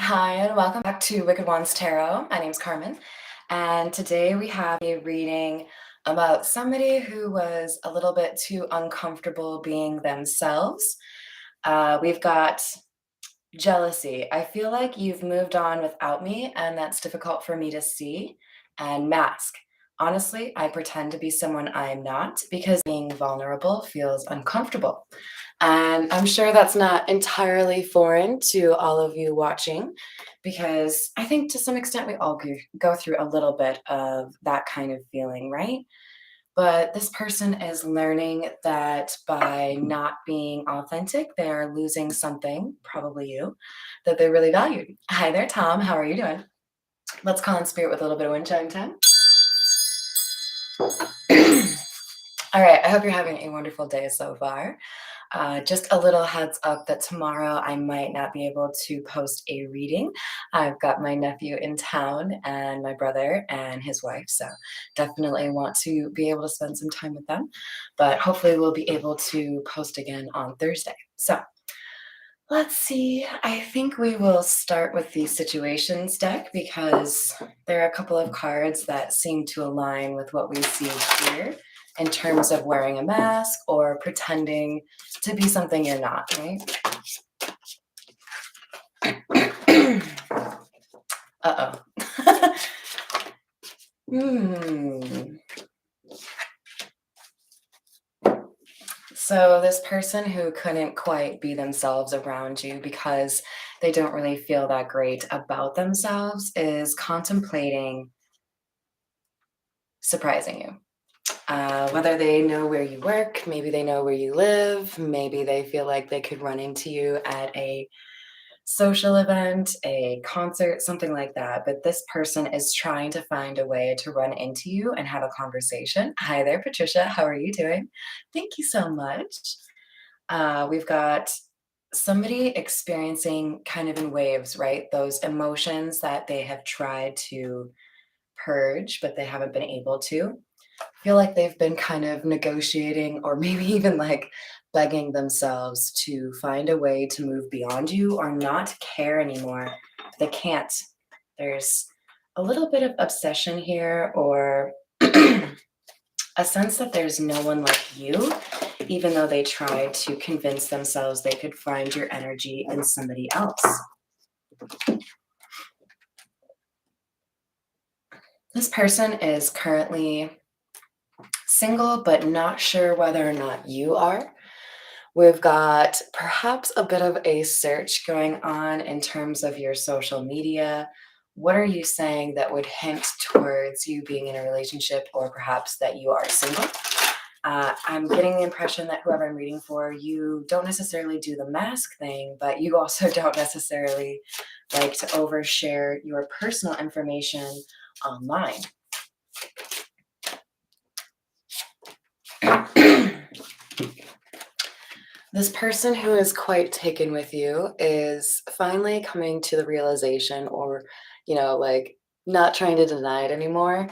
Hi, and welcome back to Wicked Ones Tarot. My name's Carmen, and today we have a reading about somebody who was a little bit too uncomfortable being themselves. We've got jealousy. I feel like you've moved on without me, and that's difficult for me to see. And mask. Honestly, I pretend to be someone I'm not because being vulnerable feels uncomfortable. And I'm sure that's not entirely foreign to all of you watching, because I think to some extent we all go through a little bit of that kind of feeling, right? But this person is learning that by not being authentic, they're losing something, probably you, that they really valued. Hi there, Tom. How are you doing? Let's call in spirit with a little bit of wind chime time. All right. I hope you're having a wonderful day so far. Just a little heads up that tomorrow I might not be able to post a reading. I've got my nephew in town and my brother and his wife, so definitely want to be able to spend some time with them. But hopefully, we'll be able to post again on Thursday. So let's see. I think we will start with the situations deck because there are a couple of cards that seem to align with what we see here in terms of wearing a mask or pretending to be something you're not, right? Uh-oh. Hmm. So this person who couldn't quite be themselves around you because they don't really feel that great about themselves is contemplating surprising you. Whether they know where you work, maybe they know where you live, maybe they feel like they could run into you at a social event, a concert, something like that. But this person is trying to find a way to run into you and have a conversation. Hi there, Patricia. How are you doing? Thank you so much. We've got somebody experiencing kind of in waves, right? Those emotions that they have tried to purge, but they haven't been able to. Feel like they've been kind of negotiating or maybe even like begging themselves to find a way to move beyond you or not care anymore. They can't. There's a little bit of obsession here or a sense that there's no one like you, even though they tried to convince themselves they could find your energy in somebody else. This person is currently single, but not sure whether or not you are. We've got perhaps a bit of a search going on in terms of your social media. What are you saying that would hint towards you being in a relationship or perhaps that you are single? I'm getting the impression that whoever I'm reading for, you don't necessarily do the mask thing, but you also don't necessarily like to overshare your personal information online. This person who is quite taken with you is finally coming to the realization, or, like not trying to deny it anymore,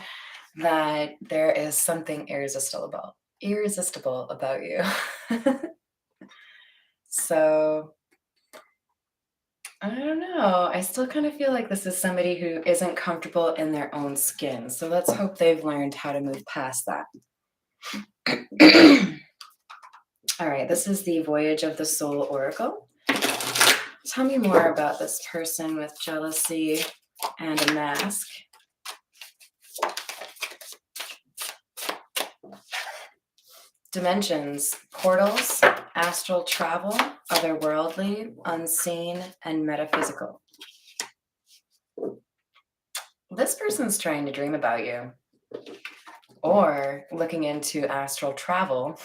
that there is something irresistible about you. So I don't know. I still kind of feel like this is somebody who isn't comfortable in their own skin. So let's hope they've learned how to move past that. All right, this is the Voyage of the Soul Oracle. Tell me more about this person with jealousy and a mask. Dimensions, portals, astral travel, otherworldly, unseen, and metaphysical. This person's trying to dream about you or looking into astral travel.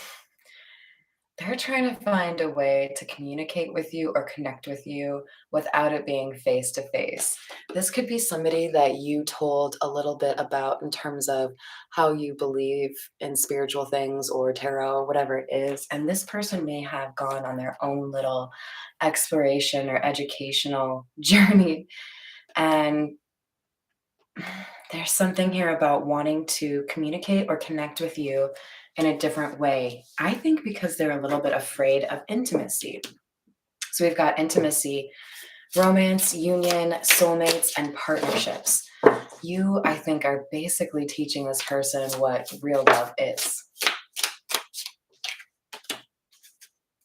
They're trying to find a way to communicate with you or connect with you without it being face to face. This could be somebody that you told a little bit about in terms of how you believe in spiritual things or tarot, whatever it is. And this person may have gone on their own little exploration or educational journey. And there's something here about wanting to communicate or connect with you in a different way. I think because they're a little bit afraid of intimacy. So we've got intimacy Romance, union, soulmates, and partnerships. You, I think, are basically teaching this person what real love is.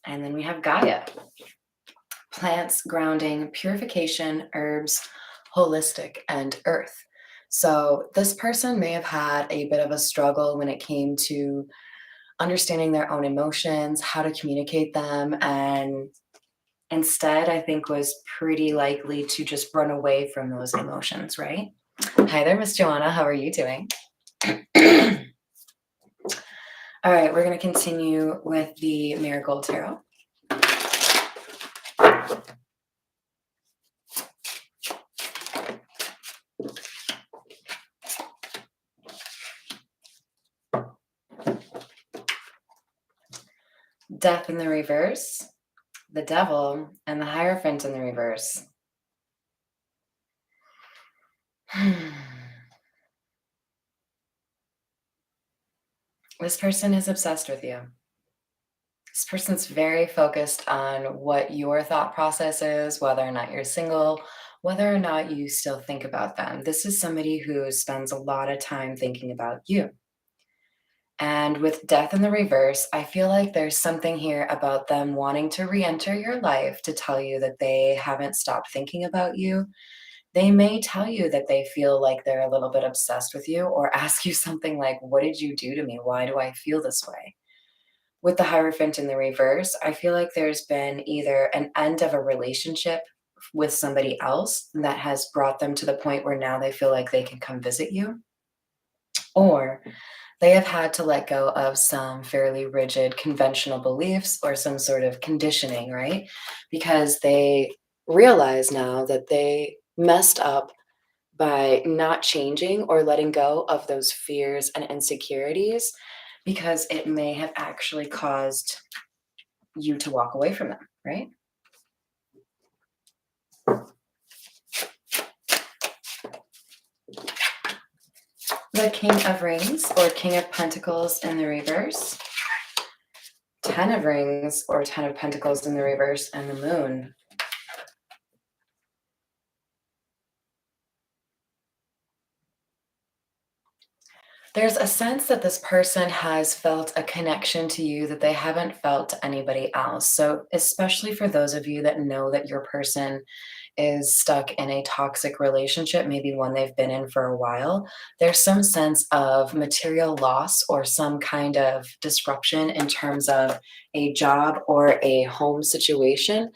And then we have Gaia. Plants, grounding, purification, herbs, holistic, and earth. So this person may have had a bit of a struggle when it came to understanding their own emotions, how to communicate them, and instead, I think was pretty likely to just run away from those emotions, right? Hi there, Miss Joanna. How are you doing? All right, we're going to continue with the Marigold Tarot. Death in the reverse, the Devil, and the Hierophant in the reverse. This person is obsessed with you. This person's very focused on what your thought process is, whether or not you're single, whether or not you still think about them. This is somebody who spends a lot of time thinking about you. And with death in the reverse, I feel like there's something here about them wanting to re-enter your life to tell you that they haven't stopped thinking about you. They may tell you that they feel like they're a little bit obsessed with you or ask you something like, what did you do to me? Why do I feel this way? With the Hierophant in the reverse, I feel like there's been either an end of a relationship with somebody else that has brought them to the point where now they feel like they can come visit you, or they have had to let go of some fairly rigid conventional beliefs or some sort of conditioning, right? Because they realize now that they messed up by not changing or letting go of those fears and insecurities, because it may have actually caused you to walk away from them, right? The King of Rings or King of Pentacles in the reverse, Ten of Rings or Ten of Pentacles in the reverse, and the Moon. There's a sense that this person has felt a connection to you that they haven't felt to anybody else. So, especially for those of you that know that your person is stuck in a toxic relationship, maybe one they've been in for a while, there's some sense of material loss or some kind of disruption in terms of a job or a home situation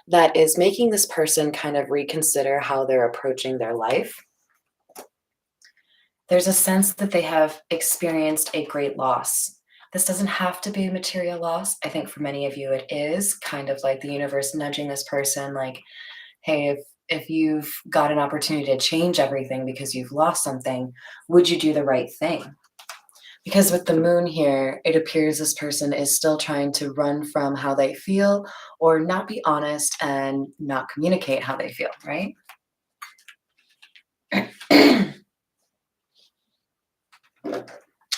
that is making this person kind of reconsider how they're approaching their life. There's a sense that they have experienced a great loss. This doesn't have to be a material loss. I think for many of you, it is kind of like the universe nudging this person, like, hey, if you've got an opportunity to change everything because you've lost something, would you do the right thing? Because with the Moon here, it appears this person is still trying to run from how they feel or not be honest and not communicate how they feel, right?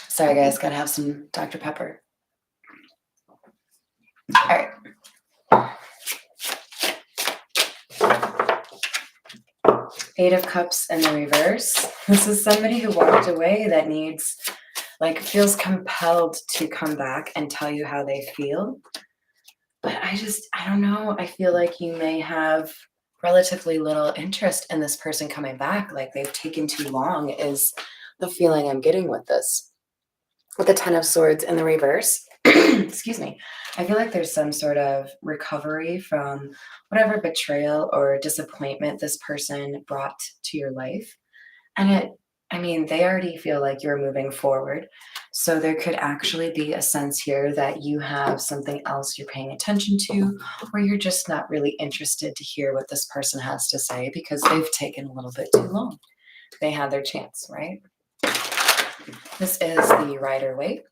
Sorry, guys, gotta have some Dr. Pepper. All right. Eight of Cups in the reverse. This is somebody who walked away that needs, like, feels compelled to come back and tell you how they feel. But I don't know. I feel like you may have relatively little interest in this person coming back. Like they've taken too long, is the feeling I'm getting with this. With the Ten of Swords in the reverse, excuse me, I feel like there's some sort of recovery from whatever betrayal or disappointment this person brought to your life. And they already feel like you're moving forward. So there could actually be a sense here that you have something else you're paying attention to, or you're just not really interested to hear what this person has to say because they've taken a little bit too long. They had their chance, right? This is the Rider-Waite.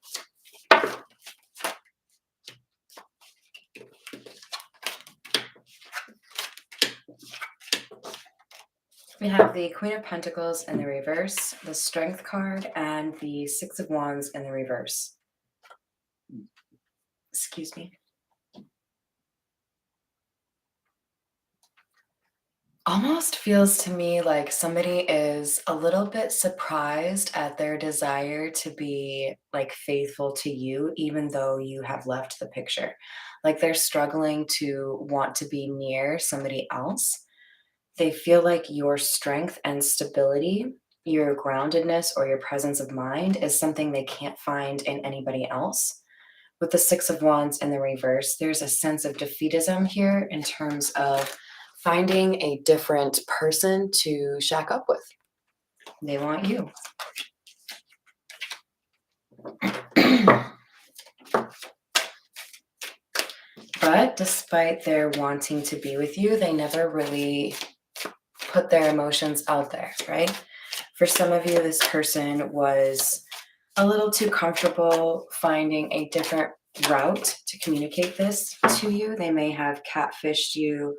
We have the Queen of Pentacles in the reverse, the Strength card, and the Six of Wands in the reverse. Excuse me. Almost feels to me like somebody is a little bit surprised at their desire to be like faithful to you, even though you have left the picture. Like they're struggling to want to be near somebody else. They feel like your strength and stability, your groundedness, or your presence of mind is something they can't find in anybody else. With the Six of Wands in the reverse, there's a sense of defeatism here in terms of finding a different person to shack up with. They want you. But despite their wanting to be with you, they never really put their emotions out there, right? For some of you, this person was a little too comfortable finding a different route to communicate this to you. They may have catfished you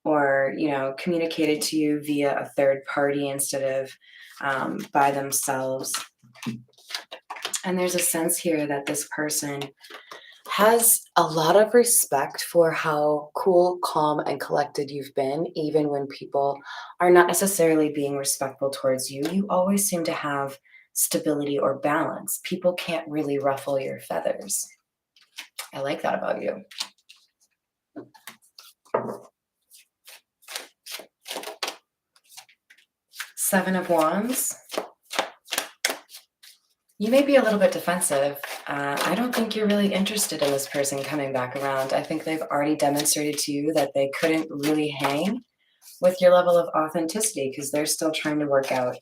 or, communicated to you via a third party instead of by themselves. And there's a sense here that this person has a lot of respect for how cool, calm, and collected you've been, even when people are not necessarily being respectful towards you. You always seem to have stability or balance. People can't really ruffle your feathers. I like that about you. Seven of Wands. You may be a little bit defensive. I don't think you're really interested in this person coming back around. I think they've already demonstrated to you that they couldn't really hang with your level of authenticity because they're still trying to work out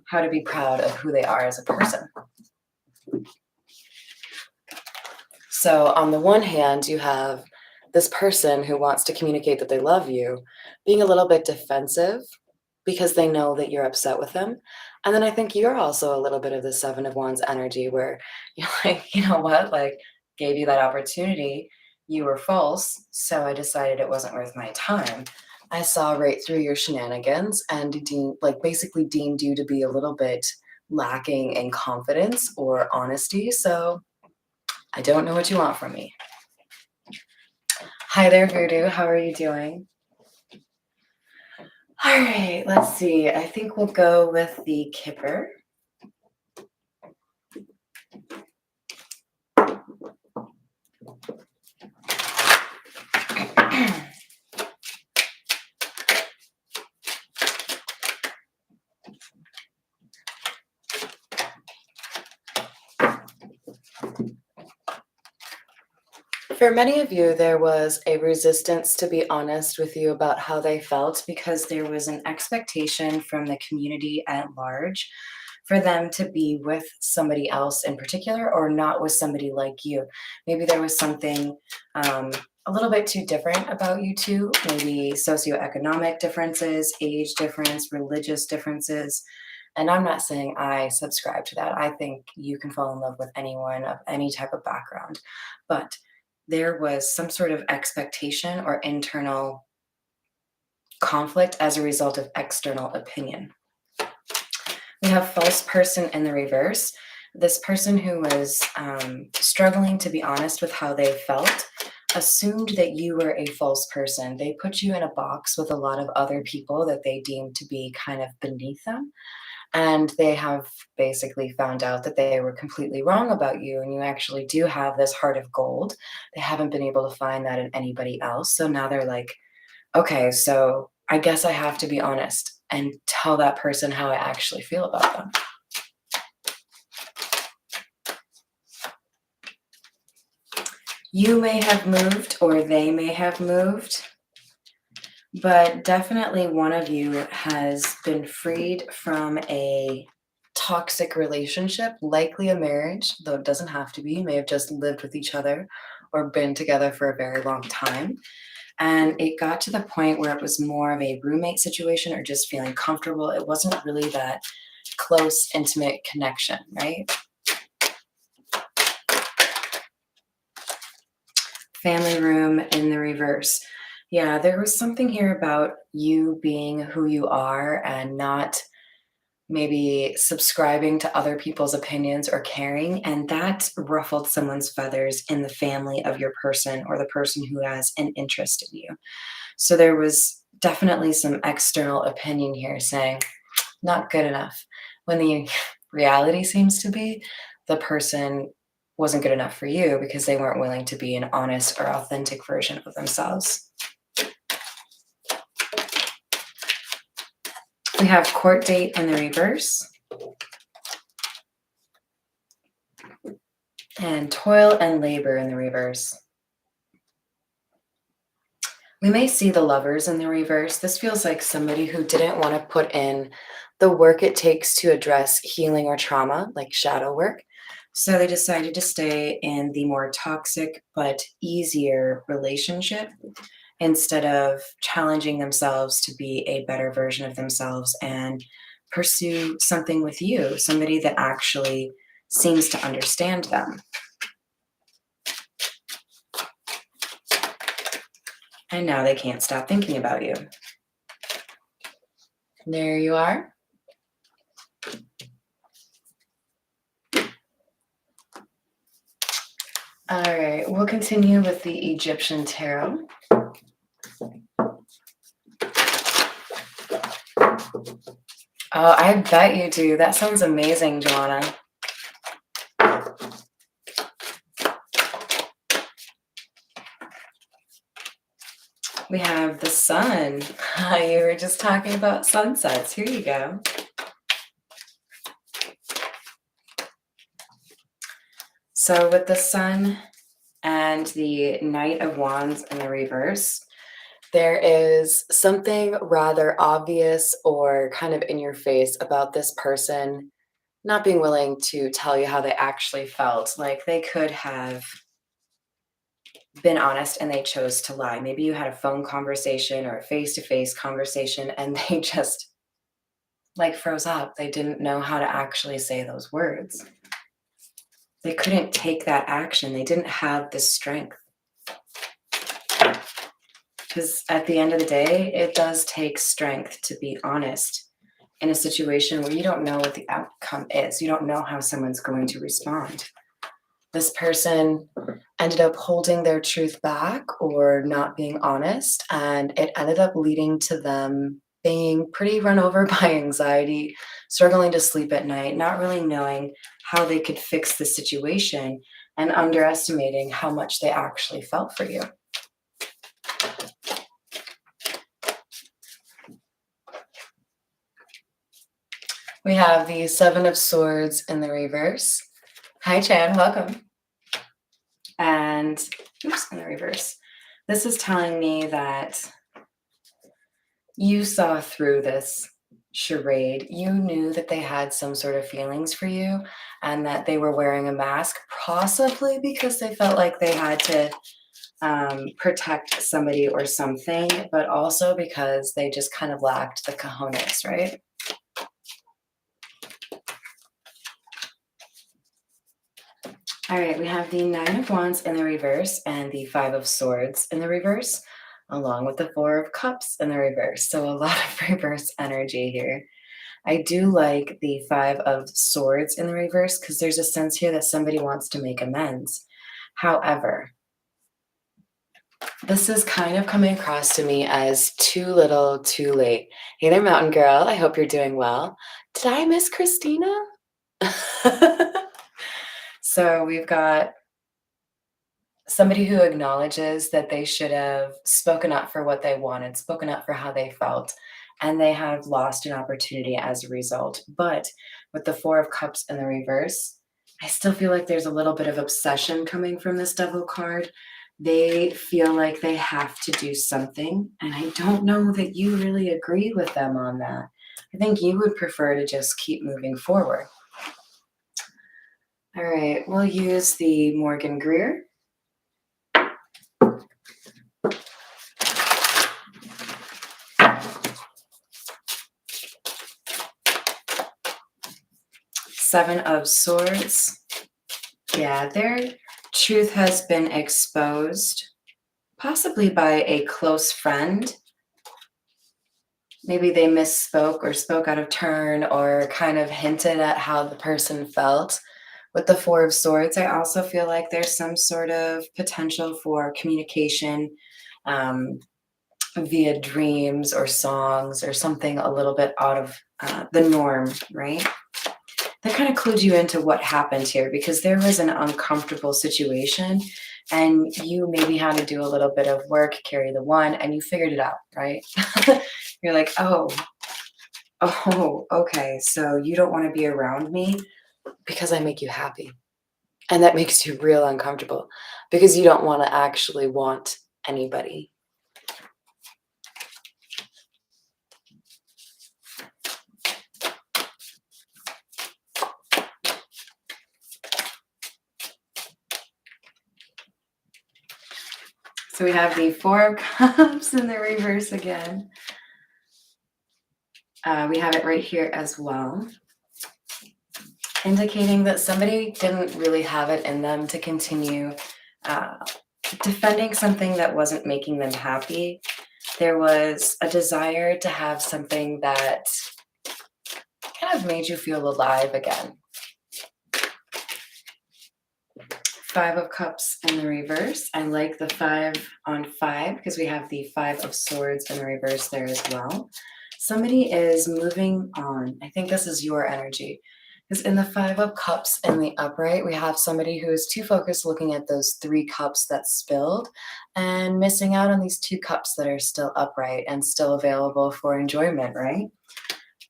how to be proud of who they are as a person. So on the one hand, you have this person who wants to communicate that they love you, being a little bit defensive because they know that you're upset with them. And then I think you're also a little bit of the Seven of Wands energy where you're like, you know what, like gave you that opportunity. You were false. So I decided it wasn't worth my time. I saw right through your shenanigans and basically deemed you to be a little bit lacking in confidence or honesty. So I don't know what you want from me. Hi there, Voodoo. How are you doing? All right, let's see. I think we'll go with the Kipper. For many of you, there was a resistance to be honest with you about how they felt because there was an expectation from the community at large for them to be with somebody else in particular or not with somebody like you. Maybe there was something a little bit too different about you two, maybe socioeconomic differences, age difference, religious differences. And I'm not saying I subscribe to that. I think you can fall in love with anyone of any type of background. But there was some sort of expectation or internal conflict as a result of external opinion. We have false person in the reverse. This person who was struggling to be honest with how they felt assumed that you were a false person. They put you in a box with a lot of other people that they deemed to be kind of beneath them. And they have basically found out that they were completely wrong about you, and you actually do have this heart of gold. They haven't been able to find that in anybody else. So now they're like, okay, so I guess I have to be honest and tell that person how I actually feel about them. You may have moved or they may have moved, but definitely one of you has been freed from a toxic relationship, likely a marriage, though it doesn't have to be. You may have just lived with each other or been together for a very long time. And it got to the point where it was more of a roommate situation or just feeling comfortable. It wasn't really that close, intimate connection, right? Family room in the reverse. Yeah, there was something here about you being who you are and not maybe subscribing to other people's opinions or caring, and that ruffled someone's feathers in the family of your person or the person who has an interest in you. So there was definitely some external opinion here saying, not good enough. When the reality seems to be the person wasn't good enough for you because they weren't willing to be an honest or authentic version of themselves. We have court date in the reverse and toil and labor in the reverse. We may see the lovers in the reverse. This feels like somebody who didn't want to put in the work it takes to address healing or trauma, like shadow work. So they decided to stay in the more toxic but easier relationship instead of challenging themselves to be a better version of themselves and pursue something with you, somebody that actually seems to understand them. And now they can't stop thinking about you. There you are. All right, we'll continue with the Egyptian tarot. Oh, I bet you do. That sounds amazing, Joanna. We have the sun. You were just talking about sunsets. Here you go. So with the sun and the Knight of Wands in the reverse, there is something rather obvious or kind of in your face about this person not being willing to tell you how they actually felt. Like they could have been honest and they chose to lie. Maybe you had a phone conversation or a face-to-face conversation and they just like froze up. They didn't know how to actually say those words. They couldn't take that action. They didn't have the strength. Because at the end of the day, it does take strength to be honest in a situation where you don't know what the outcome is. You don't know how someone's going to respond. This person ended up holding their truth back or not being honest, and it ended up leading to them being pretty run over by anxiety, struggling to sleep at night, not really knowing how they could fix the situation, and underestimating how much they actually felt for you. We have the Seven of Swords in the reverse. Hi, Chan, welcome. And, oops, in the reverse. This is telling me that you saw through this charade. You knew that they had some sort of feelings for you and that they were wearing a mask, possibly because they felt like they had to protect somebody or something, but also because they just kind of lacked the cojones, right? All right, we have the Nine of Wands in the reverse and the Five of Swords in the reverse, along with the Four of Cups in the reverse. So a lot of reverse energy here. I do like the Five of Swords in the reverse because there's a sense here that somebody wants to make amends. However, this is kind of coming across to me as too little, too late. Hey there, Mountain Girl. I hope you're doing well. Did I miss Christina? So we've got somebody who acknowledges that they should have spoken up for what they wanted, spoken up for how they felt, and they have lost an opportunity as a result. But with the Four of Cups in the reverse, I still feel like there's a little bit of obsession coming from this Devil card. They feel like they have to do something, and I don't know that you really agree with them on that. I think you would prefer to just keep moving forward. All right, we'll use the Morgan Greer. Seven of Swords. Yeah, their truth has been exposed, possibly by a close friend. Maybe they misspoke or spoke out of turn or kind of hinted at how the person felt. With the Four of Swords, I also feel like there's some sort of potential for communication um, via dreams or songs or something a little bit out of the norm, right? That kind of clued you into what happened here because there was an uncomfortable situation and you maybe had to do a little bit of work, carry the one, and you figured it out, right? You're like, oh, okay. So you don't want to be around me because I make you happy. And that makes you real uncomfortable because you don't want to actually want anybody. So we have the Four of Cups in the reverse again. We have it right here as well, indicating that somebody didn't really have it in them to continue uh, defending something that wasn't making them happy. There was a desire to have something that kind of made you feel alive again. Five of Cups in the reverse. I like the 5 on 5 because we have the 5 of Swords in the reverse there as well. Somebody is moving on. I think this is your energy. Because in the 5 of Cups in the upright, we have somebody who is too focused looking at those 3 cups that spilled and missing out on these 2 cups that are still upright and still available for enjoyment, right?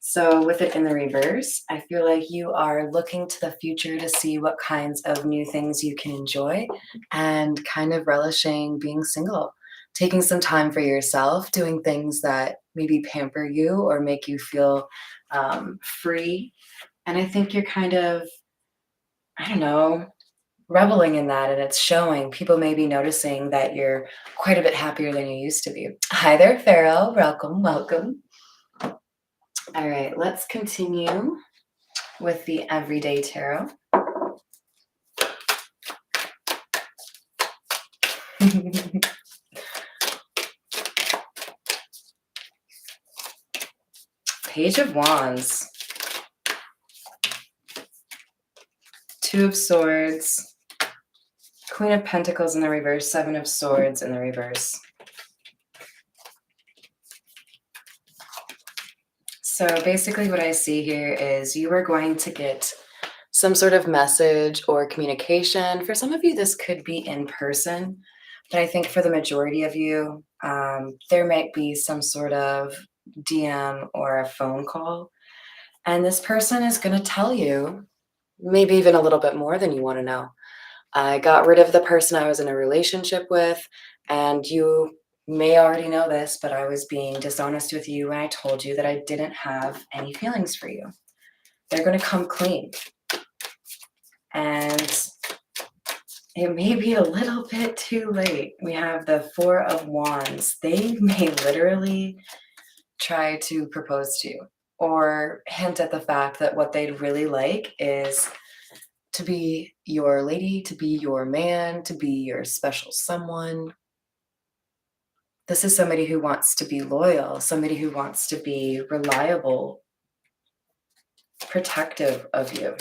So with it in the reverse, I feel like you are looking to the future to see what kinds of new things you can enjoy and kind of relishing being single, taking some time for yourself, doing things that maybe pamper you or make you feel free. And I think you're kind of, I don't know, reveling in that and it's showing. People may be noticing that you're quite a bit happier than you used to be. Hi there, Pharaoh. Welcome, welcome. All right, let's continue with the Everyday Tarot. Page of Wands. 2 of Swords. Queen of Pentacles in the reverse. 7 of Swords in the reverse. So basically what I see here is you are going to get some sort of message or communication. For some of you, this could be in person, but I think for the majority of you, there might be some sort of DM or a phone call. And this person is going to tell you maybe even a little bit more than you want to know. I got rid of the person I was in a relationship with, and you may already know this, but I was being dishonest with you when I told you that I didn't have any feelings for you. They're going to come clean. And it may be a little bit too late. We have the 4 of Wands. They may literally try to propose to you or hint at the fact that what they'd really like is to be your lady, to be your man, to be your special someone. This is somebody who wants to be loyal, somebody who wants to be reliable, protective of you.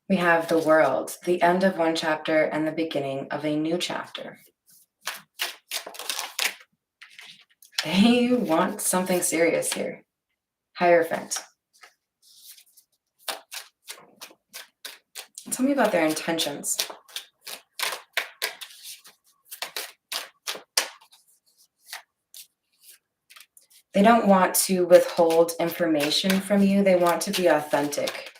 We have the World, the end of one chapter and the beginning of a new chapter. They want something serious here. Hierophant. Tell me about their intentions. They don't want to withhold information from you. They want to be authentic.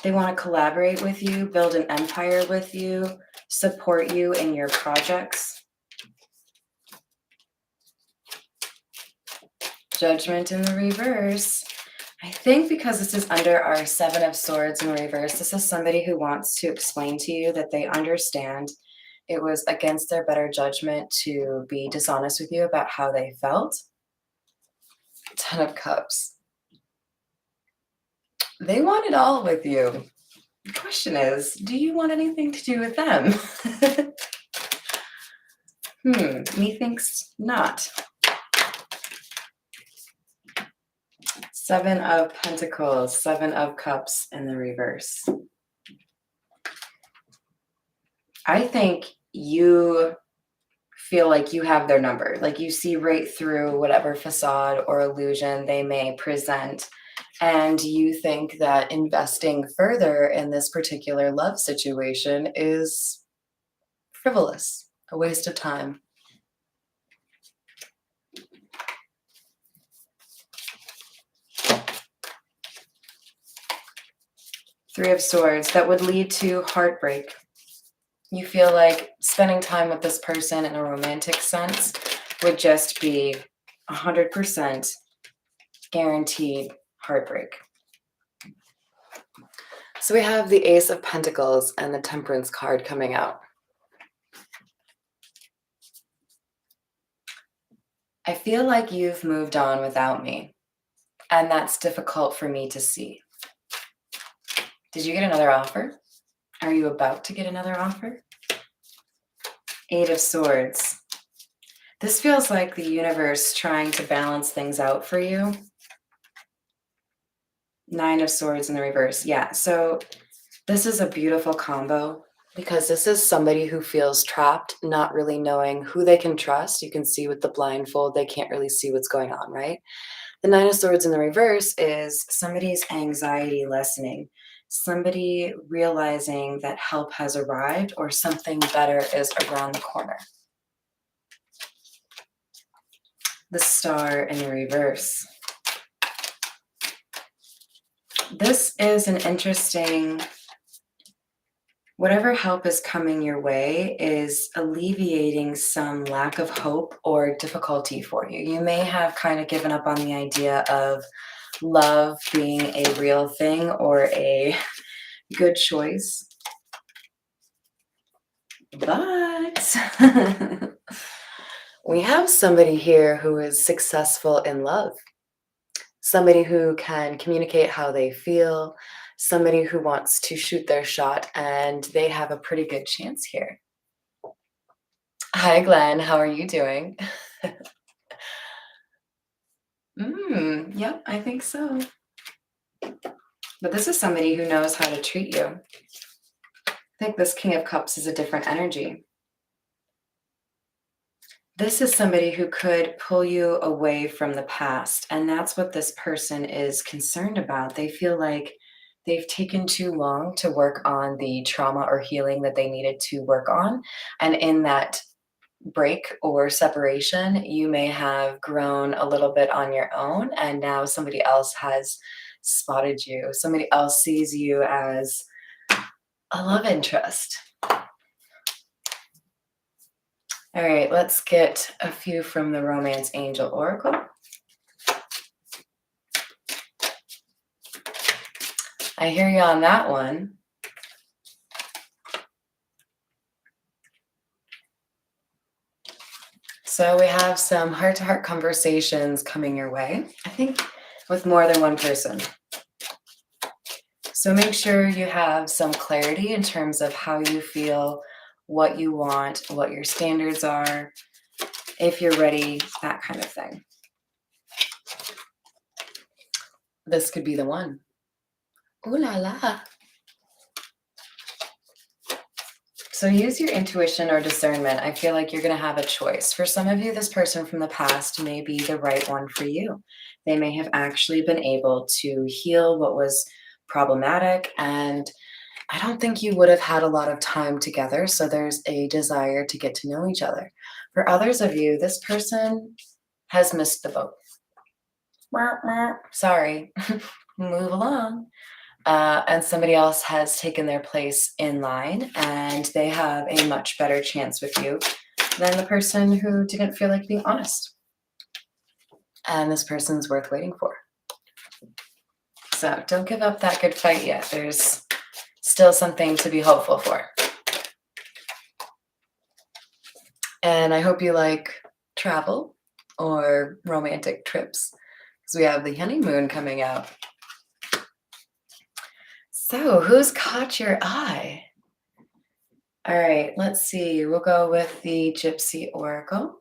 They want to collaborate with you, build an empire with you, support you in your projects. Judgment in the reverse. I think because this is under our 7 of Swords in the reverse, this is somebody who wants to explain to you that they understand it was against their better judgment to be dishonest with you about how they felt. 10 of Cups. They want it all with you. The question is, do you want anything to do with them? Methinks not. Seven of Pentacles, Seven of Cups in the reverse. I think you feel like you have their number, like you see right through whatever facade or illusion they may present. And you think that investing further in this particular love situation is frivolous, a waste of time. Three of Swords, that would lead to heartbreak. You feel like spending time with this person in a romantic sense would just be 100% guaranteed heartbreak. So we have the Ace of Pentacles and the Temperance card coming out. I feel like you've moved on without me, and that's difficult for me to see. Did you get another offer? Are you about to get another offer? Eight of Swords. This feels like the universe trying to balance things out for you. Nine of Swords in the reverse. Yeah, so this is a beautiful combo because this is somebody who feels trapped, not really knowing who they can trust. You can see with the blindfold, they can't really see what's going on, right? The Nine of Swords in the reverse is somebody's anxiety lessening, somebody realizing that help has arrived or something better is around the corner. The Star in the reverse. This is an interesting, whatever help is coming your way is alleviating some lack of hope or difficulty for you. You may have kind of given up on the idea of love being a real thing or a good choice. But we have somebody here who is successful in love. Somebody who can communicate how they feel, somebody who wants to shoot their shot, and they have a pretty good chance here. Hi, Glenn. How are you doing? Yep, I think so. But this is somebody who knows how to treat you. I think this King of Cups is a different energy. This is somebody who could pull you away from the past, and that's what this person is concerned about. They feel like they've taken too long to work on the trauma or healing that they needed to work on. And in that break or separation, you may have grown a little bit on your own, and now somebody else has spotted you. Somebody else sees you as a love interest. All right, let's get a few from the Romance Angel Oracle. I hear you on that one. So we have some heart-to-heart conversations coming your way, I think with more than one person. So make sure you have some clarity in terms of how you feel, what you want, what your standards are, if you're ready, that kind of thing. This could be the one. Ooh la la. So use your intuition or discernment. I feel like you're going to have a choice. For some of you, this person from the past may be the right one for you. They may have actually been able to heal what was problematic, and I don't think you would have had a lot of time together, so there's a desire to get to know each other. For others of you, this person has missed the boat. Sorry, move along. And somebody else has taken their place in line, and they have a much better chance with you than the person who didn't feel like being honest. And this person's worth waiting for. So don't give up that good fight yet. There's still something to be hopeful for. And I hope you like travel or romantic trips, because we have the honeymoon coming out. So, who's caught your eye? All right, let's see. We'll go with the Gypsy Oracle.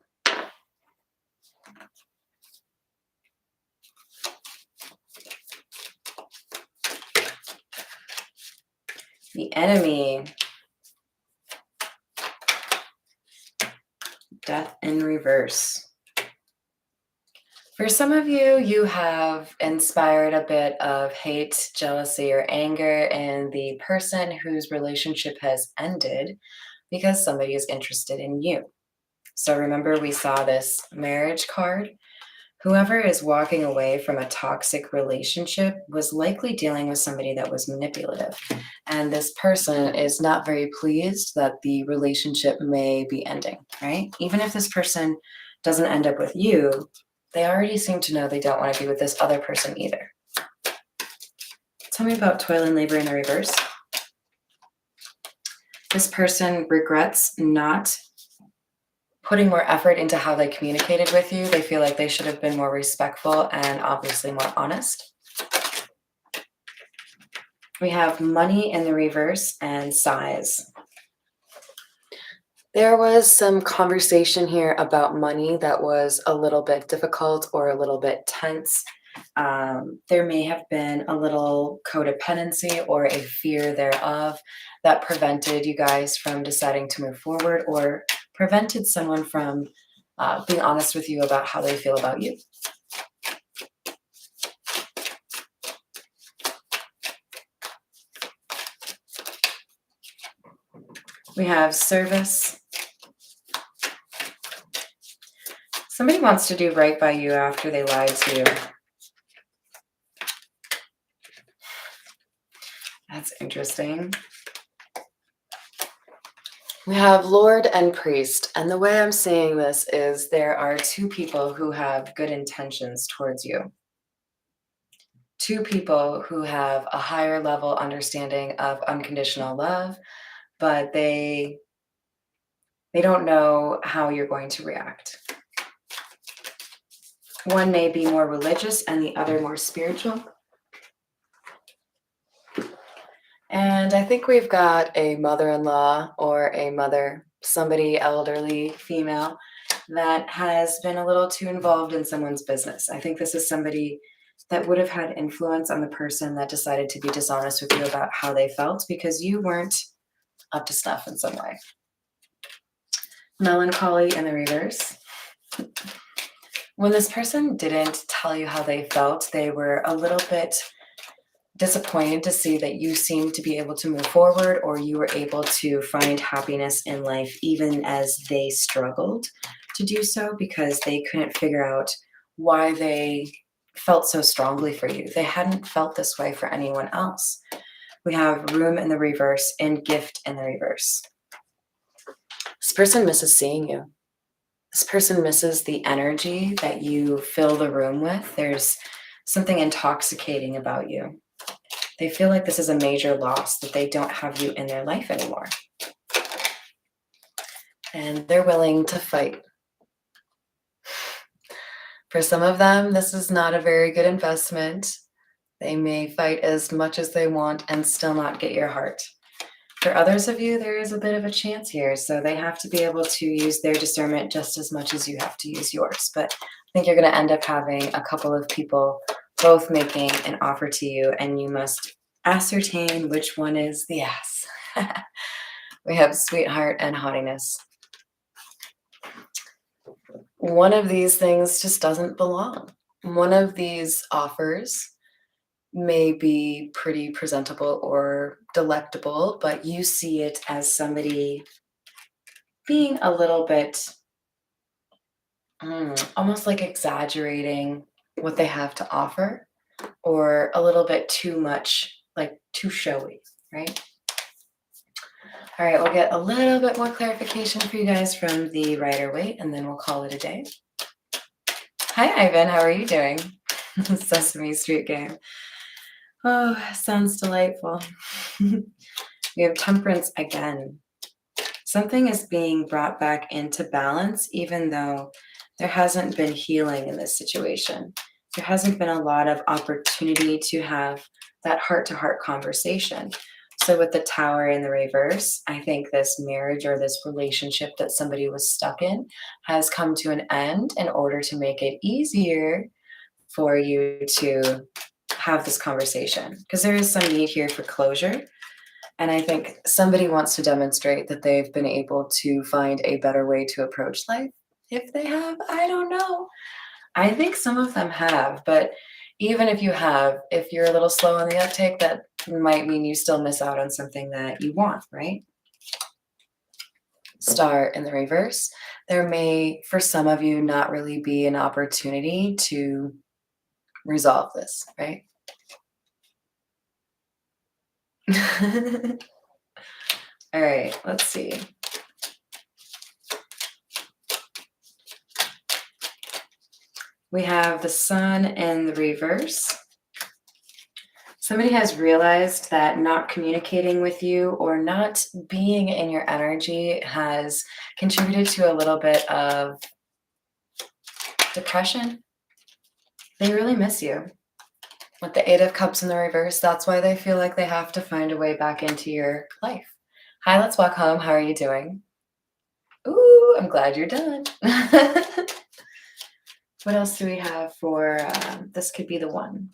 The Enemy. Death in reverse. For some of you, you have inspired a bit of hate, jealousy, or anger in the person whose relationship has ended because somebody is interested in you. So remember, we saw this marriage card. Whoever is walking away from a toxic relationship was likely dealing with somebody that was manipulative. And this person is not very pleased that the relationship may be ending, right? Even if this person doesn't end up with you, they already seem to know they don't want to be with this other person either. Tell me about toil and labor in the reverse. This person regrets not putting more effort into how they communicated with you. They feel like they should have been more respectful and obviously more honest. We have money in the reverse and size. There was some conversation here about money that was a little bit difficult or a little bit tense. There may have been a little codependency or a fear thereof that prevented you guys from deciding to move forward or prevented someone from being honest with you about how they feel about you. We have service. Somebody wants to do right by you after they lied to you. That's interesting. We have Lord and Priest, and the way I'm seeing this is there are two people who have good intentions towards you. Two people who have a higher level understanding of unconditional love, but they don't know how you're going to react. One may be more religious and the other more spiritual. And I think we've got a mother-in-law or a mother, somebody elderly, female, that has been a little too involved in someone's business. I think this is somebody that would have had influence on the person that decided to be dishonest with you about how they felt because you weren't up to snuff in some way. Melancholy in the reverse. When this person didn't tell you how they felt, they were a little bit disappointed to see that you seemed to be able to move forward or you were able to find happiness in life even as they struggled to do so because they couldn't figure out why they felt so strongly for you. They hadn't felt this way for anyone else. We have room in the reverse and gift in the reverse. This person misses seeing you. This person misses the energy that you fill the room with. There's something intoxicating about you. They feel like this is a major loss, that they don't have you in their life anymore. And they're willing to fight. For some of them, this is not a very good investment. They may fight as much as they want and still not get your heart. For others of you, there is a bit of a chance here, so they have to be able to use their discernment just as much as you have to use yours. But I think you're going to end up having a couple of people both making an offer to you, and you must ascertain which one is the ass. We have sweetheart and haughtiness. One of these things just doesn't belong. One of these offers may be pretty presentable or delectable, but you see it as somebody being a little bit almost like exaggerating what they have to offer, or a little bit too much, like too showy, right? All right, we'll get a little bit more clarification for you guys from the Rider-Waite, and then we'll call it a day. Hi, Ivan. How are you doing? Sesame Street game. Oh, sounds delightful. We have Temperance again. Something is being brought back into balance, even though there hasn't been healing in this situation. There hasn't been a lot of opportunity to have that heart-to-heart conversation. So with the Tower in the reverse, I think this marriage or this relationship that somebody was stuck in has come to an end in order to make it easier for you to have this conversation, because there is some need here for closure. And I think somebody wants to demonstrate that they've been able to find a better way to approach life. If they have, I don't know. I think some of them have, but even if you have, if you're a little slow on the uptake, that might mean you still miss out on something that you want, right? Star in the reverse. There may, for some of you, not really be an opportunity to resolve this, right? All right, let's see. We have the Sun in the reverse. Somebody has realized that not communicating with you or not being in your energy has contributed to a little bit of depression. They really miss you. With the Eight of Cups in the reverse, that's why they feel like they have to find a way back into your life. Hi, let's walk home. How are you doing? Ooh, I'm glad you're done. What else do we have for this? Could be the one.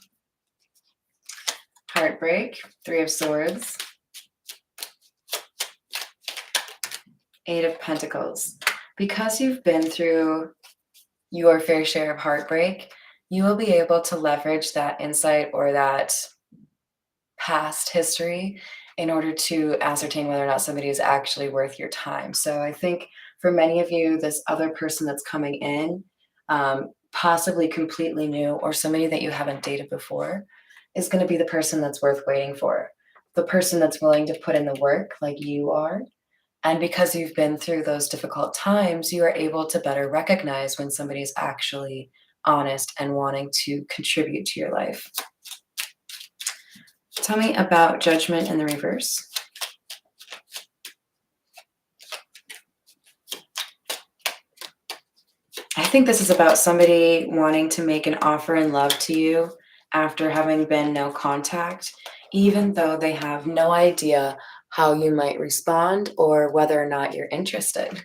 Heartbreak, Three of Swords, Eight of Pentacles. Because you've been through your fair share of heartbreak, you will be able to leverage that insight or that past history in order to ascertain whether or not somebody is actually worth your time. So I think for many of you, this other person that's coming in, possibly completely new or somebody that you haven't dated before, is going to be the person that's worth waiting for. The person that's willing to put in the work like you are. And because you've been through those difficult times, you are able to better recognize when somebody's actually honest and wanting to contribute to your life. Tell me about Judgment in the reverse. I think this is about somebody wanting to make an offer in love to you after having been no contact, even though they have no idea how you might respond or whether or not you're interested.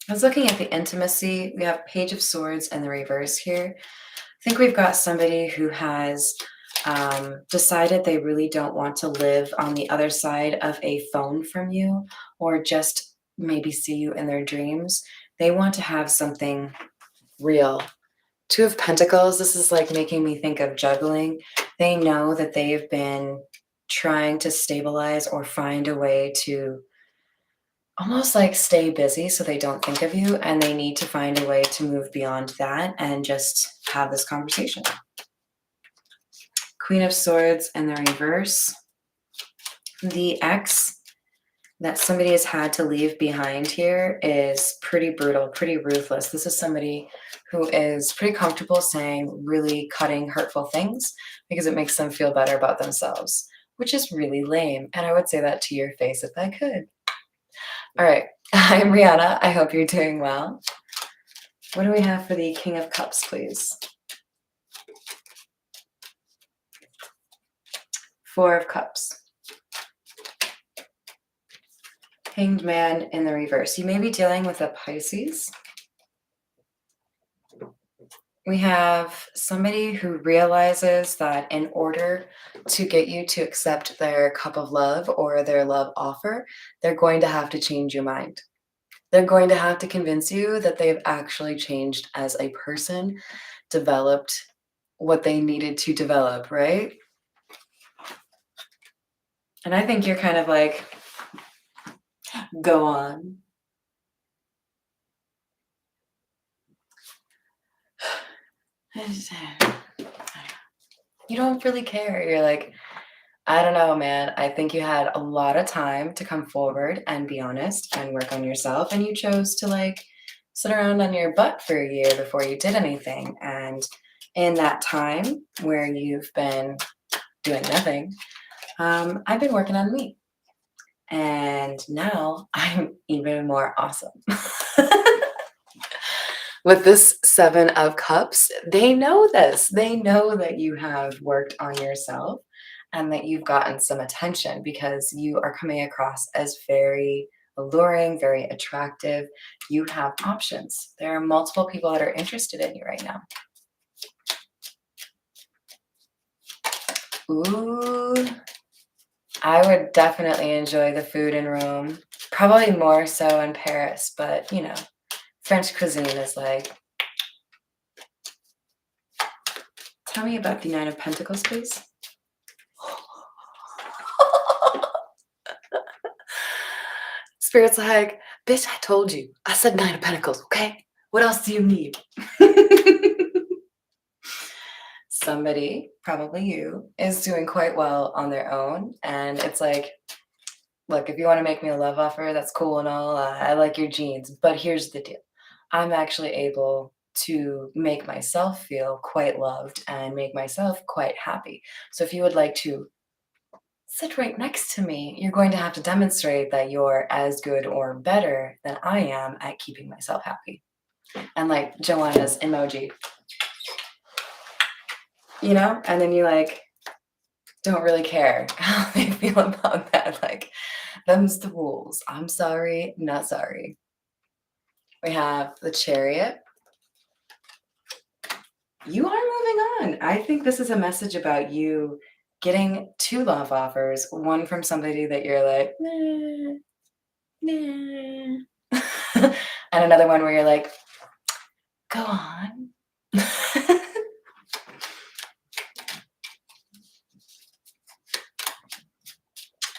I was looking at the intimacy. We have Page of Swords in the reverse here. I think we've got somebody who has decided they really don't want to live on the other side of a phone from you or just maybe see you in their dreams. They want to have something real. Two of Pentacles, this is like making me think of juggling. They know that they've been trying to stabilize or find a way to almost like stay busy so they don't think of you, and they need to find a way to move beyond that and just have this conversation. Queen of Swords in the reverse. The ex that somebody has had to leave behind here is pretty brutal, pretty ruthless. This is somebody who is pretty comfortable saying really cutting, hurtful things because it makes them feel better about themselves, which is really lame. And I would say that to your face if I could. All right, I'm Rihanna. I hope you're doing well. What do we have for the King of Cups, please? Four of Cups. Hanged Man in the reverse. You may be dealing with a Pisces. We have somebody who realizes that in order to get you to accept their cup of love or their love offer, they're going to have to change your mind. They're going to have to convince you that they've actually changed as a person, developed what they needed to develop, right? And I think you're kind of like, go on. You don't really care. You're like, I don't know, man. I think you had a lot of time to come forward and be honest and work on yourself. And you chose to like sit around on your butt for a year before you did anything. And in that time where you've been doing nothing, I've been working on me. And now I'm even more awesome. With this 7 of cups, they know this. They know that you have worked on yourself and that you've gotten some attention because you are coming across as very alluring, very attractive. You have options. There are multiple people that are interested in you right now. Ooh, I would definitely enjoy the food in Rome. Probably more so in Paris, but French cuisine is like. Tell me about the Nine of Pentacles, please. Spirit's like, bitch, I told you. I said Nine of Pentacles, okay? What else do you need? Somebody, probably you, is doing quite well on their own. And it's like, look, if you want to make me a love offer, that's cool and all. I like your jeans. But here's the deal. I'm actually able to make myself feel quite loved and make myself quite happy. So if you would like to sit right next to me, you're going to have to demonstrate that you're as good or better than I am at keeping myself happy. And like Joanna's emoji, and then you like don't really care how they feel about that. Like, them's the rules. I'm sorry, not sorry. We have the Chariot. You are moving on. I think this is a message about you getting 2 love offers, one from somebody that you're like, nah, nah. And another one where you're like, go on.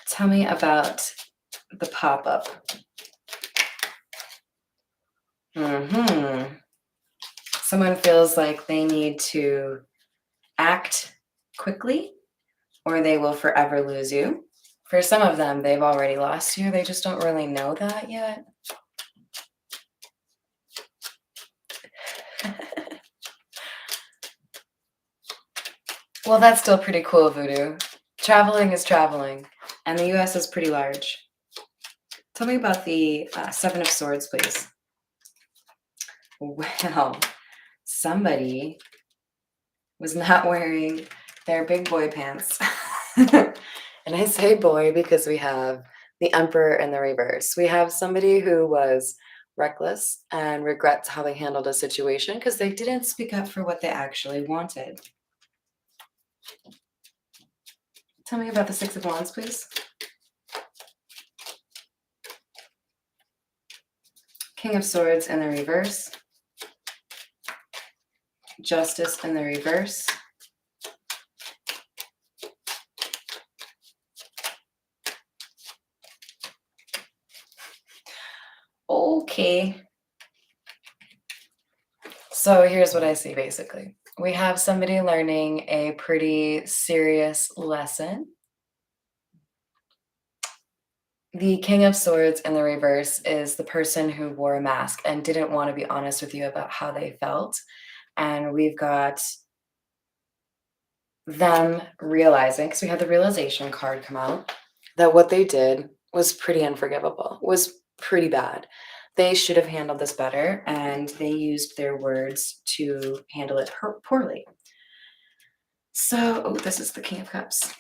Tell me about the pop-up. Someone feels like they need to act quickly or they will forever lose you. For some of them, they've already lost you. They just don't really know that yet. Well, that's still pretty cool, Voodoo. Traveling is traveling, and the US is pretty large. Tell me about the 7 of Swords, please. Well, somebody was not wearing their big boy pants. And I say boy because we have the Emperor in the reverse. We have somebody who was reckless and regrets how they handled a situation because they didn't speak up for what they actually wanted. Tell me about the 6 of Wands, please. King of Swords in the reverse. Justice in the reverse. Okay. So here's what I see basically. We have somebody learning a pretty serious lesson. The King of Swords in the reverse is the person who wore a mask and didn't want to be honest with you about how they felt. And we've got them realizing, because we had the realization card come out, that what they did was pretty unforgivable, was pretty bad. They should have handled this better, and they used their words to handle it poorly. So, this is the King of Cups.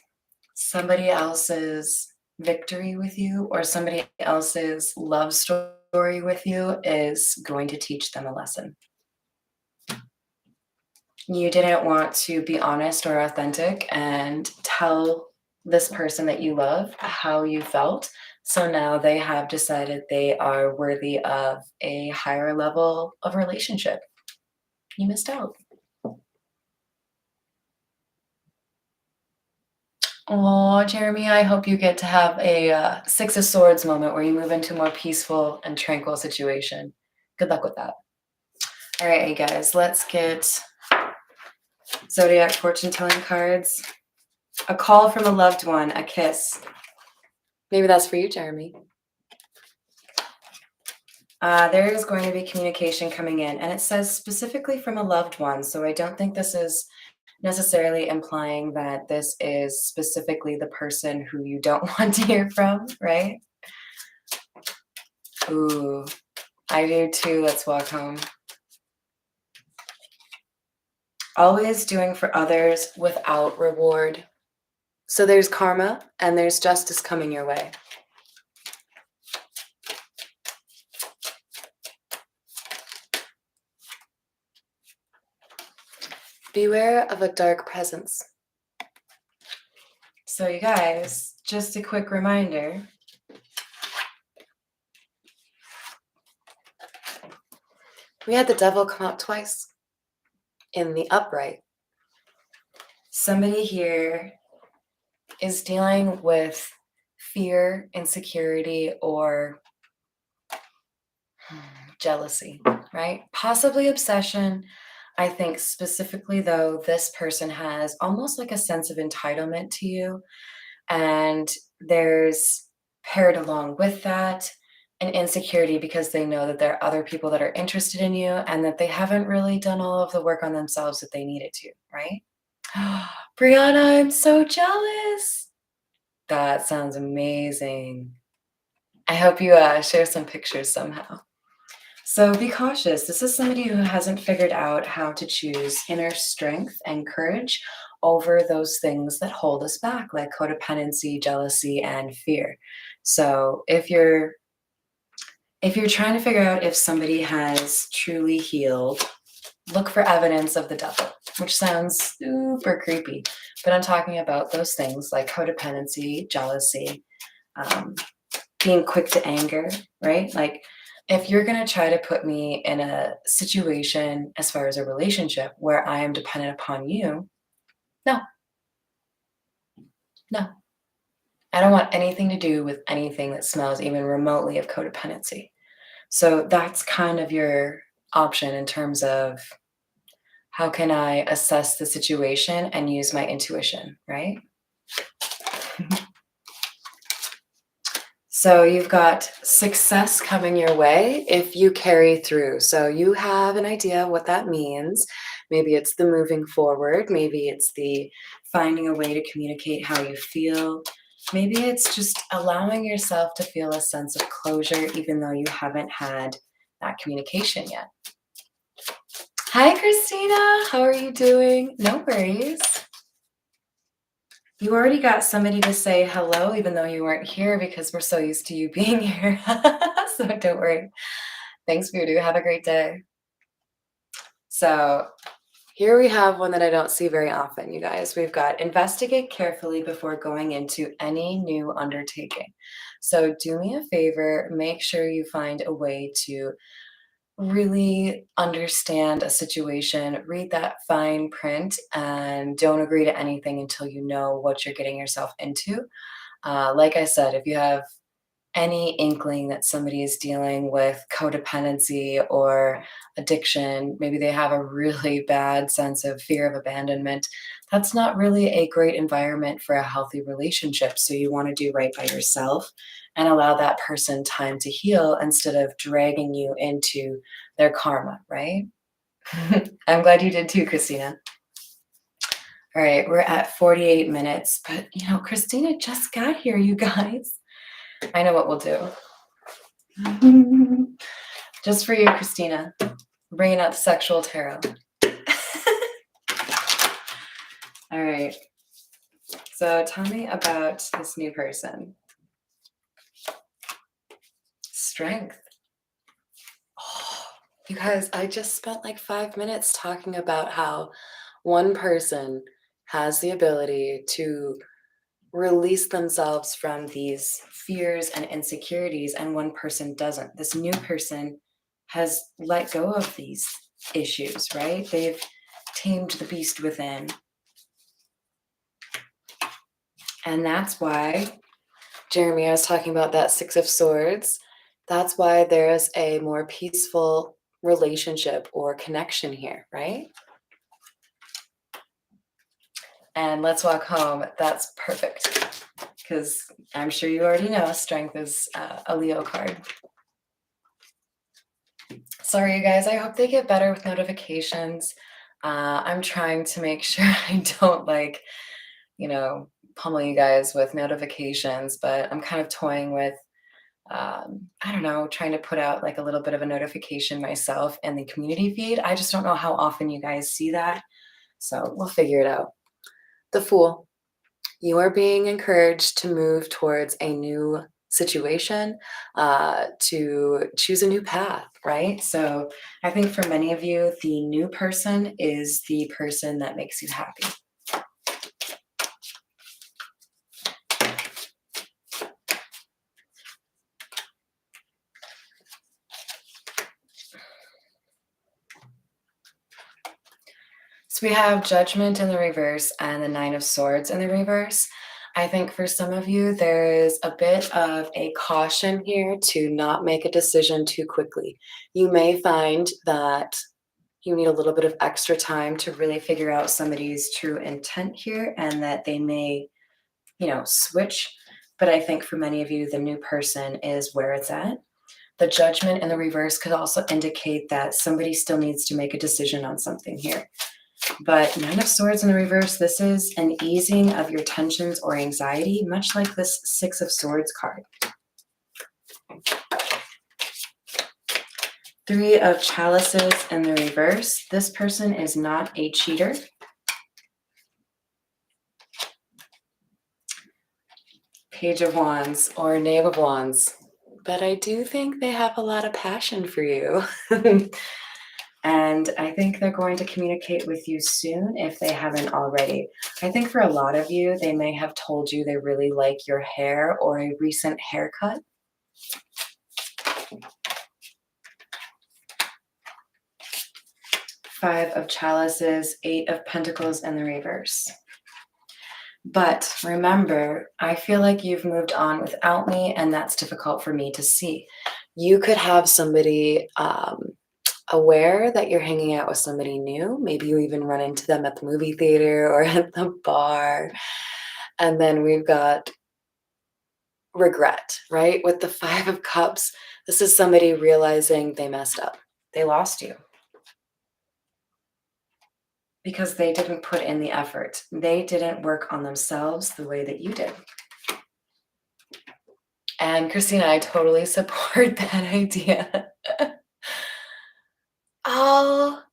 Somebody else's victory with you or somebody else's love story with you is going to teach them a lesson. You didn't want to be honest or authentic and tell this person that you love how you felt. So now they have decided they are worthy of a higher level of relationship. You missed out. Oh, Jeremy, I hope you get to have a 6 of Swords moment where you move into a more peaceful and tranquil situation. Good luck with that. All right, you guys, let's get Zodiac fortune telling cards. A call from a loved one, a kiss. Maybe that's for you, Jeremy. There is going to be communication coming in, and it says specifically from a loved one. So I don't think this is necessarily implying that this is specifically the person who you don't want to hear from, right? Ooh, I do too. Let's walk home. Always doing for others without reward. So there's karma and there's justice coming your way. Beware of a dark presence. So you guys, just a quick reminder. We had the devil come out twice in the upright. Somebody here is dealing with fear, insecurity, or jealousy, right? Possibly obsession. I think specifically, though, this person has almost like a sense of entitlement to you. And there's paired along with that an insecurity because they know that there are other people that are interested in you and that they haven't really done all of the work on themselves that they needed to, right? Brianna, I'm so jealous. That sounds amazing. I hope you share some pictures somehow. So be cautious. This is somebody who hasn't figured out how to choose inner strength and courage over those things that hold us back, like codependency, jealousy, and fear. So if you're trying to figure out if somebody has truly healed, look for evidence of the devil, which sounds super creepy. But I'm talking about those things like codependency, jealousy, um, being quick to anger, right? Like, if you're going to try to put me in a situation as far as a relationship where I am dependent upon you, no, no. I don't want anything to do with anything that smells even remotely of codependency. So that's kind of your option in terms of how can I assess the situation and use my intuition, right? So you've got success coming your way if you carry through. So you have an idea of what that means. Maybe it's the moving forward. Maybe it's the finding a way to communicate how you feel. Maybe it's just allowing yourself to feel a sense of closure, even though you haven't had that communication yet. Hi, Christina. How are you doing? No worries. You already got somebody to say hello, even though you weren't here because we're so used to you being here. So don't worry. Thanks, Voodoo. Have a great day. So here we have one that I don't see very often, you guys. We've got investigate carefully before going into any new undertaking. So do me a favor, make sure you find a way to really understand a situation, read that fine print, and don't agree to anything until you know what you're getting yourself into. Like I said, if you have any inkling that somebody is dealing with codependency or addiction, maybe they have a really bad sense of fear of abandonment, that's not really a great environment for a healthy relationship. So you want to do right by yourself and allow that person time to heal instead of dragging you into their karma, right? I'm glad you did too, Christina. All right, we're at 48 minutes, but Christina just got here, you guys. I know what we'll do. Just for you, Christina. Bringing out the sexual tarot. All right. So tell me about this new person. Strength. Oh, you guys, I just spent like 5 minutes talking about how one person has the ability to release themselves from these fears and insecurities, and one person doesn't. This new person has let go of these issues, right? They've tamed the beast within. And that's why, Jeremy, I was talking about that Six of Swords. That's why there's a more peaceful relationship or connection here, right? And let's walk home. That's perfect. Because I'm sure you already know strength is a Leo card. Sorry, you guys. I hope they get better with notifications. I'm trying to make sure I don't pummel you guys with notifications, but I'm kind of toying with, I don't know, trying to put out like a little bit of a notification myself in the community feed. I just don't know how often you guys see that. So we'll figure it out. The Fool. You are being encouraged to move towards a new situation, to choose a new path, right? So I think for many of you, the new person is the person that makes you happy. So we have Judgment in the reverse and the Nine of Swords in the reverse. I think for some of you, there is a bit of a caution here to not make a decision too quickly. You may find that you need a little bit of extra time to really figure out somebody's true intent here and that they may, switch. But I think for many of you, the new person is where it's at. The Judgment in the reverse could also indicate that somebody still needs to make a decision on something here. But Nine of Swords in the reverse, this is an easing of your tensions or anxiety, much like this Six of Swords card. Three of Chalices in the reverse. This person is not a cheater. Page of Wands or Knave of Wands. But I do think they have a lot of passion for you. And I think they're going to communicate with you soon if they haven't already. I think for a lot of you, they may have told you they really like your hair or a recent haircut. Five of Chalices, Eight of Pentacles in the reverse. But remember, I feel like you've moved on without me, and that's difficult for me to see. You could have somebody aware that you're hanging out with somebody new. Maybe you even run into them at the movie theater or at the bar. And then we've got regret, right? With the Five of Cups, this is somebody realizing they messed up. They lost you because they didn't put in the effort. They didn't work on themselves the way that you did. And Christina, I totally support that idea. Oh,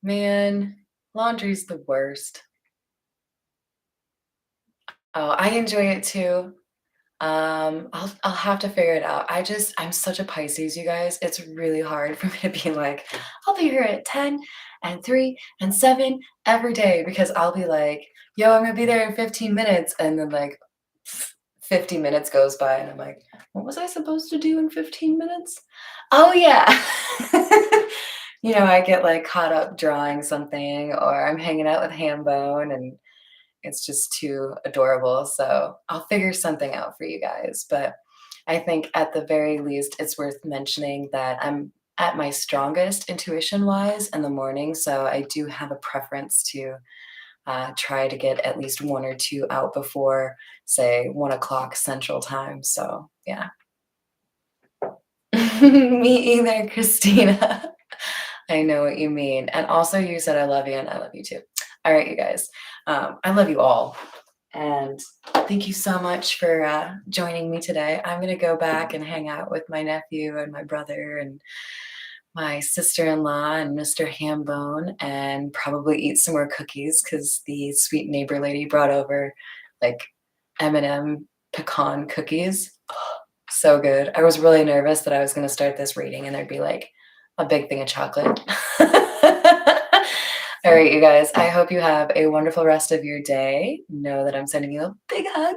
man, laundry's the worst. Oh, I enjoy it too. I'll have to figure it out. I'm such a Pisces, you guys. It's really hard for me to be like, I'll be here at 10 and 3 and 7 every day because I'll be like, yo, I'm gonna be there in 15 minutes. And then like 50 minutes goes by and I'm like, what was I supposed to do in 15 minutes? Oh yeah. I get like caught up drawing something or I'm hanging out with Hambone and it's just too adorable. So I'll figure something out for you guys. But I think at the very least, it's worth mentioning that I'm at my strongest intuition wise in the morning. So I do have a preference to try to get at least one or two out before, say, 1 o'clock Central Time. So yeah. Me either, Christina. I know what you mean. And also, you said I love you, and I love you too. All right, you guys. I love you all. And thank you so much for joining me today. I'm going to go back and hang out with my nephew and my brother and my sister-in-law and Mr. Hambone and probably eat some more cookies because the sweet neighbor lady brought over like M&M pecan cookies. So good. I was really nervous that I was going to start this reading and there'd be like a big thing of chocolate. All right, you guys, I hope you have a wonderful rest of your day. Know that I'm sending you a big hug.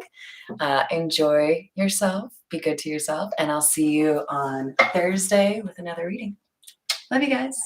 Enjoy yourself. Be good to yourself. And I'll see you on Thursday with another reading. Love you guys.